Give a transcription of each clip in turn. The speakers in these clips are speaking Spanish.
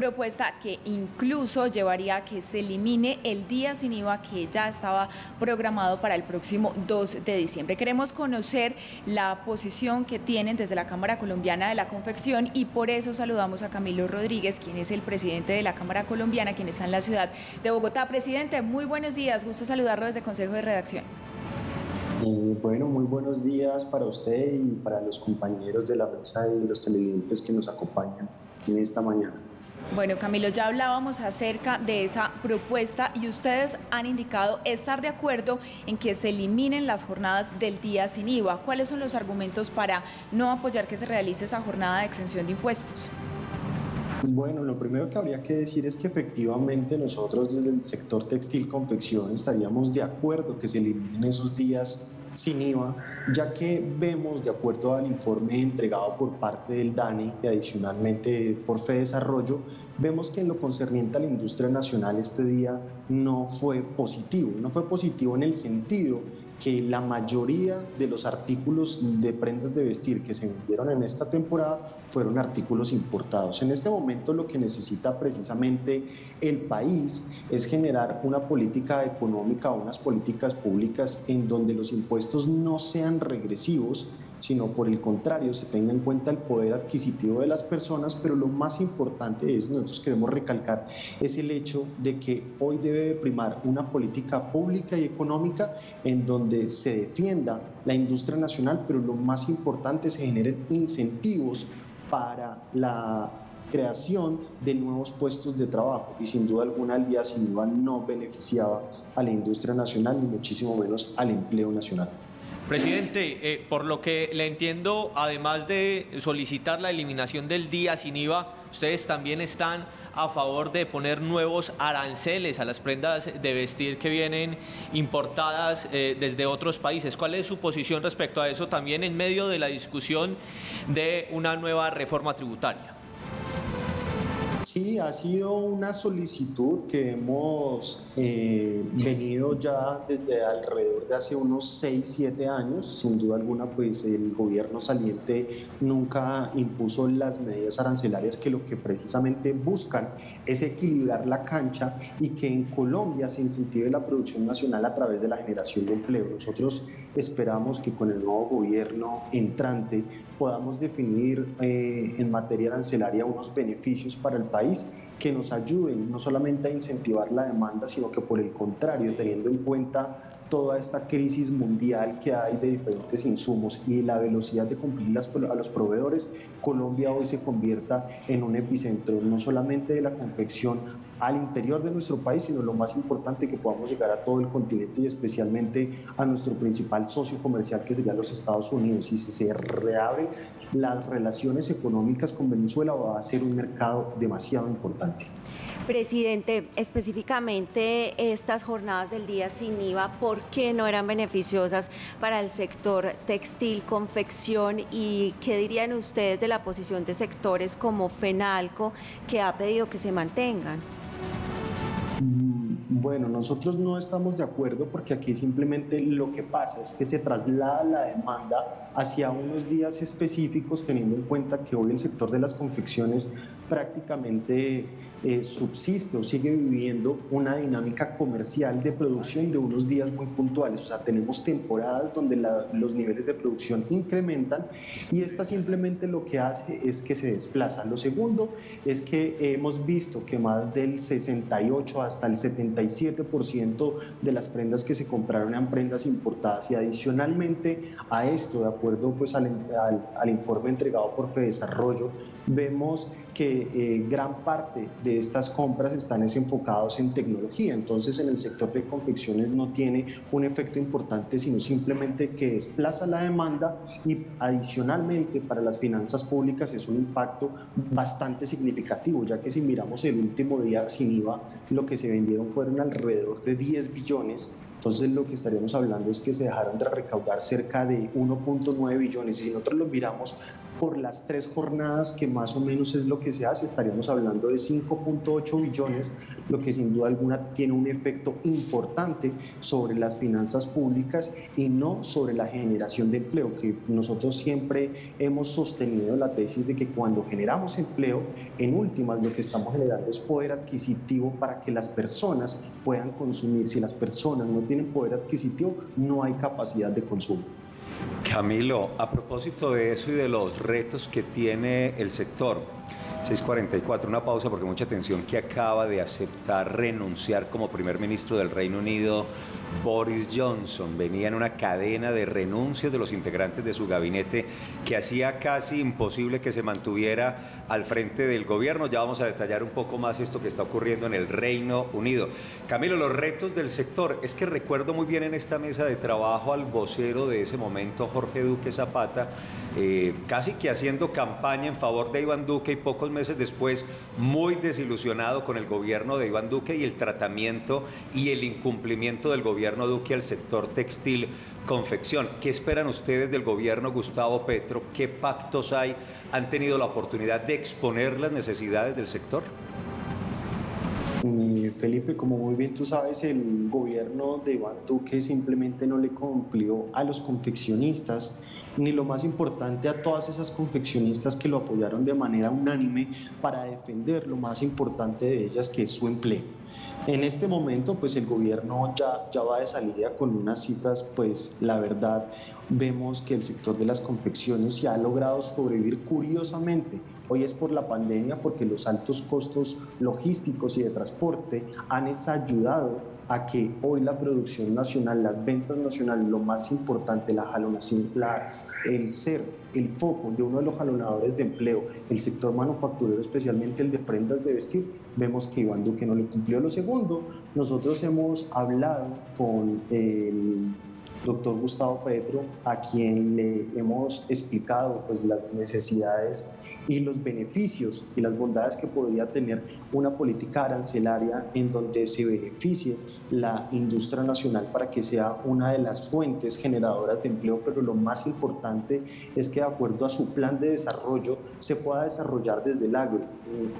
propuesta que incluso llevaría a que se elimine el día sin IVA que ya estaba programado para el próximo 2 de diciembre. Queremos conocer la posición que tienen desde la Cámara Colombiana de la Confección y por eso saludamos a Camilo Rodríguez, quien es el presidente de la Cámara Colombiana, quien está en la ciudad de Bogotá. Presidente, muy buenos días, gusto saludarlo desde Consejo de Redacción. Bueno, muy buenos días para usted y para los compañeros de la mesa y los televidentes que nos acompañan en esta mañana. Bueno, Camilo, ya hablábamos acerca de esa propuesta y ustedes han indicado estar de acuerdo en que se eliminen las jornadas del día sin IVA. ¿Cuáles son los argumentos para no apoyar que se realice esa jornada de exención de impuestos? Bueno, lo primero que habría que decir es que efectivamente nosotros desde el sector textil confección estaríamos de acuerdo que se eliminen esos días sin IVA, ya que vemos, de acuerdo al informe entregado por parte del DANE y adicionalmente por Fedesarrollo, vemos que en lo concerniente a la industria nacional este día no fue positivo en el sentido que la mayoría de los artículos de prendas de vestir que se vendieron en esta temporada fueron artículos importados. En este momento lo que necesita precisamente el país es generar una política económica, unas políticas públicas en donde los impuestos no sean regresivos, sino por el contrario, se tenga en cuenta el poder adquisitivo de las personas, pero lo más importante de eso, nosotros queremos recalcar, es el hecho de que hoy debe primar una política pública y económica en donde se defienda la industria nacional, pero lo más importante, se generen incentivos para la creación de nuevos puestos de trabajo y sin duda alguna el día sin IVA no beneficiaba a la industria nacional ni muchísimo menos al empleo nacional. Presidente, por lo que le entiendo, además de solicitar la eliminación del día sin IVA, ustedes también están a favor de poner nuevos aranceles a las prendas de vestir que vienen importadas desde otros países. ¿Cuál es su posición respecto a eso también en medio de la discusión de una nueva reforma tributaria? Sí, ha sido una solicitud que hemos venido ya desde alrededor de hace unos 6, 7 años. Sin duda alguna, pues el gobierno saliente nunca impuso las medidas arancelarias que lo que precisamente buscan es equilibrar la cancha y que en Colombia se incentive la producción nacional a través de la generación de empleo. Nosotros esperamos que con el nuevo gobierno entrante podamos definir en materia arancelaria unos beneficios para el país que nos ayuden no solamente a incentivar la demanda, sino que por el contrario, teniendo en cuenta toda esta crisis mundial que hay de diferentes insumos y la velocidad de cumplir a los proveedores, Colombia hoy se convierta en un epicentro no solamente de la confección al interior de nuestro país, sino lo más importante, que podamos llegar a todo el continente y especialmente a nuestro principal socio comercial, que sería los Estados Unidos. Y si se reabren las relaciones económicas con Venezuela, va a ser un mercado demasiado importante. Presidente, específicamente estas jornadas del día sin IVA, ¿por qué no eran beneficiosas para el sector textil, confección? ¿Y qué dirían ustedes de la posición de sectores como FENALCO, que ha pedido que se mantengan? Bueno, nosotros no estamos de acuerdo porque aquí simplemente lo que pasa es que se traslada la demanda hacia unos días específicos, teniendo en cuenta que hoy el sector de las confecciones prácticamente subsiste o sigue viviendo una dinámica comercial de producción de unos días muy puntuales. O sea, tenemos temporadas donde los niveles de producción incrementan y esta simplemente lo que hace es que se desplaza. Lo segundo es que hemos visto que más del 68 hasta el 77% de las prendas que se compraron eran prendas importadas y adicionalmente a esto, de acuerdo pues al informe entregado por Fedesarrollo, vemos que gran parte de estas compras están enfocados en tecnología. Entonces en el sector de confecciones no tiene un efecto importante, sino simplemente que desplaza la demanda y adicionalmente para las finanzas públicas es un impacto bastante significativo, ya que si miramos el último día sin IVA, lo que se vendieron fueron alrededor de 10 billones. Entonces lo que estaríamos hablando es que se dejaron de recaudar cerca de 1.9 billones y si nosotros lo miramos por las 3 jornadas, que más o menos es lo que se hace, estaríamos hablando de 5.8 billones, lo que sin duda alguna tiene un efecto importante sobre las finanzas públicas y no sobre la generación de empleo, que nosotros siempre hemos sostenido la tesis de que cuando generamos empleo, en últimas lo que estamos generando es poder adquisitivo para que las personas puedan consumir. Si las personas no tienen poder adquisitivo, no hay capacidad de consumo. Camilo, a propósito de eso y de los retos que tiene el sector, 6:44, una pausa porque mucha atención, que acaba de aceptar renunciar como primer ministro del Reino Unido Boris Johnson. Venía en una cadena de renuncias de los integrantes de su gabinete que hacía casi imposible que se mantuviera al frente del gobierno. Ya vamos a detallar un poco más esto que está ocurriendo en el Reino Unido. Camilo, los retos del sector, es que recuerdo muy bien en esta mesa de trabajo al vocero de ese momento, Jorge Duque Zapata, casi que haciendo campaña en favor de Iván Duque, y pocos meses después muy desilusionado con el gobierno de Iván Duque y el tratamiento y el incumplimiento del gobierno Duque al sector textil confección. ¿Qué esperan ustedes del gobierno Gustavo Petro? ¿Qué pactos hay? ¿Han tenido la oportunidad de exponer las necesidades del sector? Felipe, como muy bien tú sabes, el gobierno de Iván Duque simplemente no le cumplió a los confeccionistas, ni lo más importante, a todas esas confeccionistas que lo apoyaron de manera unánime para defender lo más importante de ellas, que es su empleo. En este momento, pues el gobierno ya va de salida con unas cifras, pues la verdad, vemos que el sector de las confecciones se ha logrado sobrevivir curiosamente. Hoy es por la pandemia, porque los altos costos logísticos y de transporte han ayudado a que hoy la producción nacional, las ventas nacionales, lo más importante, el ser el foco de uno de los jalonadores de empleo, el sector manufacturero, especialmente el de prendas de vestir, vemos que Iván Duque no le cumplió. Lo segundo, nosotros hemos hablado con el doctor Gustavo Petro, a quien le hemos explicado pues las necesidades y los beneficios y las bondades que podría tener una política arancelaria en donde se beneficie la industria nacional para que sea una de las fuentes generadoras de empleo, pero lo más importante es que de acuerdo a su plan de desarrollo se pueda desarrollar desde el agro.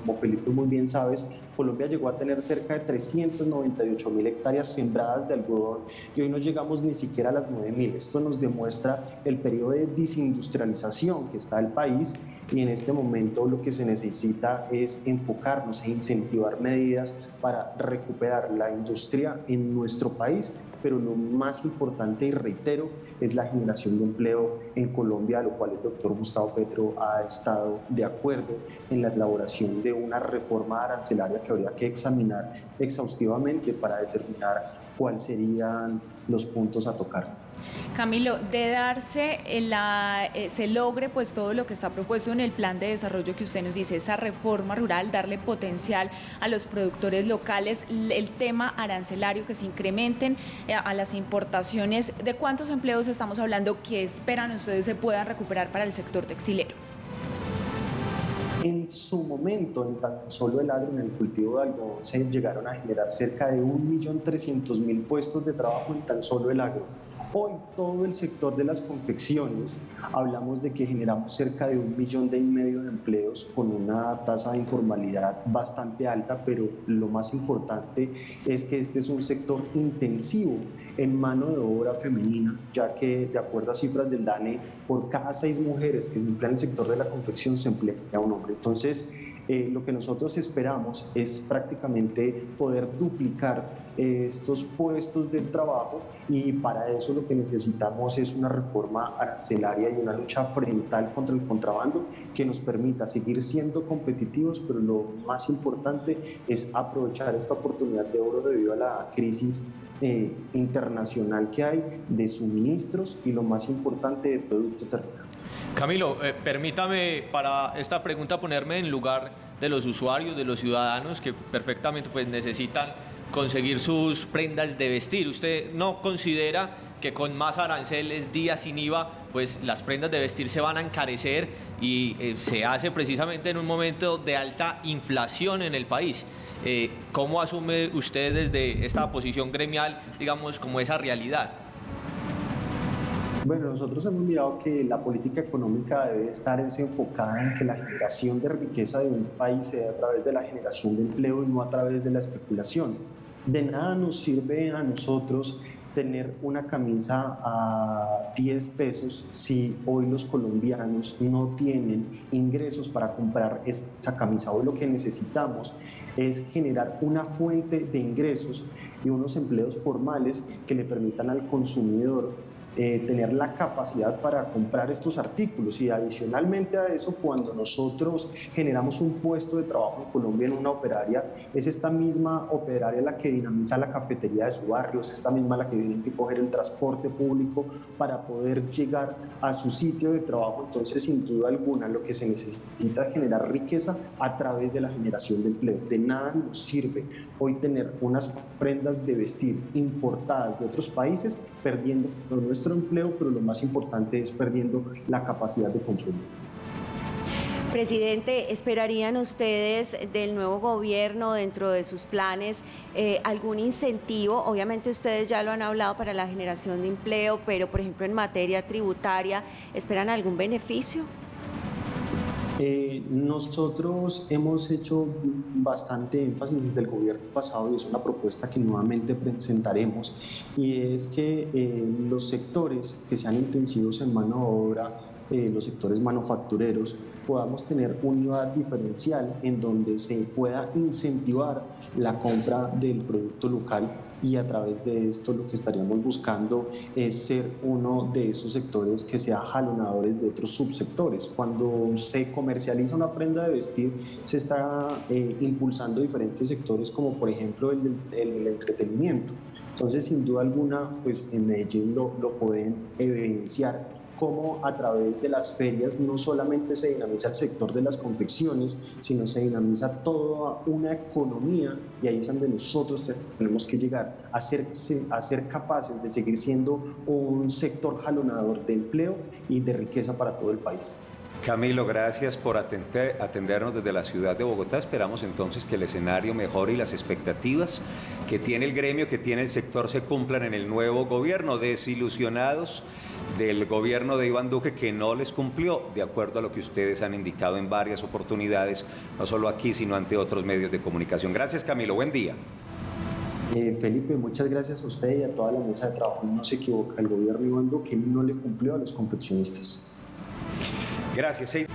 Como Felipe muy bien sabes, Colombia llegó a tener cerca de 398.000 hectáreas sembradas de algodón y hoy no llegamos ni siquiera a las 9.000. Esto nos demuestra el periodo de desindustrialización que está el país, y en este momento lo que se necesita es enfocarnos e incentivar medidas para recuperar la industria en nuestro país, pero lo más importante, y reitero, es la generación de empleo en Colombia, a lo cual el doctor Gustavo Petro ha estado de acuerdo en la elaboración de una reforma arancelaria que habría que examinar exhaustivamente para determinar cuáles serían los puntos a tocar. Camilo, de darse se logre pues todo lo que está propuesto en el plan de desarrollo que usted nos dice, esa reforma rural, darle potencial a los productores locales, el tema arancelario, que se incrementen a las importaciones, ¿de cuántos empleos estamos hablando que esperan ustedes se puedan recuperar para el sector textilero? En su momento, en tan solo el agro, en el cultivo de algodón, se llegaron a generar cerca de 1.300.000 puestos de trabajo en tan solo el agro. Hoy todo el sector de las confecciones, hablamos de que generamos cerca de 1,5 millones de empleos con una tasa de informalidad bastante alta, pero lo más importante es que este es un sector intensivo en mano de obra femenina, ya que de acuerdo a cifras del DANE, por cada 6 mujeres que se emplean en el sector de la confección se emplea un hombre. Entonces, lo que nosotros esperamos es prácticamente poder duplicar estos puestos de trabajo, y para eso lo que necesitamos es una reforma arancelaria y una lucha frontal contra el contrabando que nos permita seguir siendo competitivos, pero lo más importante es aprovechar esta oportunidad de oro debido a la crisis internacional que hay de suministros y lo más importante de producto terminado. Camilo, permítame para esta pregunta ponerme en lugar de los usuarios, de los ciudadanos que perfectamente pues necesitan conseguir sus prendas de vestir. ¿Usted no considera que con más aranceles, días sin IVA, pues las prendas de vestir se van a encarecer y se hace precisamente en un momento de alta inflación en el país? ¿Cómo asume usted desde esta posición gremial, digamos, como esa realidad? Bueno, nosotros hemos mirado que la política económica debe estar enfocada en que la generación de riqueza de un país sea a través de la generación de empleo y no a través de la especulación. De nada nos sirve a nosotros tener una camisa a 10 pesos si hoy los colombianos no tienen ingresos para comprar esa camisa. Hoy lo que necesitamos es generar una fuente de ingresos y unos empleos formales que le permitan al consumidor tener la capacidad para comprar estos artículos. Y adicionalmente a eso, cuando nosotros generamos un puesto de trabajo en Colombia en una operaria, es esta misma operaria la que dinamiza la cafetería de su barrio, es esta misma la que tiene que coger el transporte público para poder llegar a su sitio de trabajo. Entonces, sin duda alguna, lo que se necesita es generar riqueza a través de la generación de empleo. De nada nos sirve hoy tener unas prendas de vestir importadas de otros países, perdiendo nuestro empleo, pero lo más importante es perdiendo la capacidad de consumo. Presidente, ¿esperarían ustedes del nuevo gobierno dentro de sus planes algún incentivo? Obviamente ustedes ya lo han hablado para la generación de empleo, pero por ejemplo en materia tributaria, ¿esperan algún beneficio? Nosotros hemos hecho bastante énfasis desde el gobierno pasado y es una propuesta que nuevamente presentaremos, y es que los sectores que sean intensivos en mano de obra, los sectores manufactureros, podamos tener un IVA diferencial en donde se pueda incentivar la compra del producto local, y a través de esto lo que estaríamos buscando es ser uno de esos sectores que sea jalonadores de otros subsectores. Cuando se comercializa una prenda de vestir, se está impulsando diferentes sectores, como por ejemplo el entretenimiento. Entonces, sin duda alguna, pues en Medellín lo pueden evidenciar, cómo a través de las ferias no solamente se dinamiza el sector de las confecciones, sino se dinamiza toda una economía, y ahí es donde nosotros tenemos que llegar a ser capaces de seguir siendo un sector jalonador de empleo y de riqueza para todo el país. Camilo, gracias por atendernos desde la ciudad de Bogotá. Esperamos entonces que el escenario mejore y las expectativas que tiene el gremio, que tiene el sector, se cumplan en el nuevo gobierno. Desilusionados del gobierno de Iván Duque, que no les cumplió, de acuerdo a lo que ustedes han indicado en varias oportunidades, no solo aquí, sino ante otros medios de comunicación. Gracias, Camilo. Buen día. Felipe, muchas gracias a usted y a toda la mesa de trabajo. No se equivoca, el gobierno de Iván Duque no le cumplió a los confeccionistas. Gracias.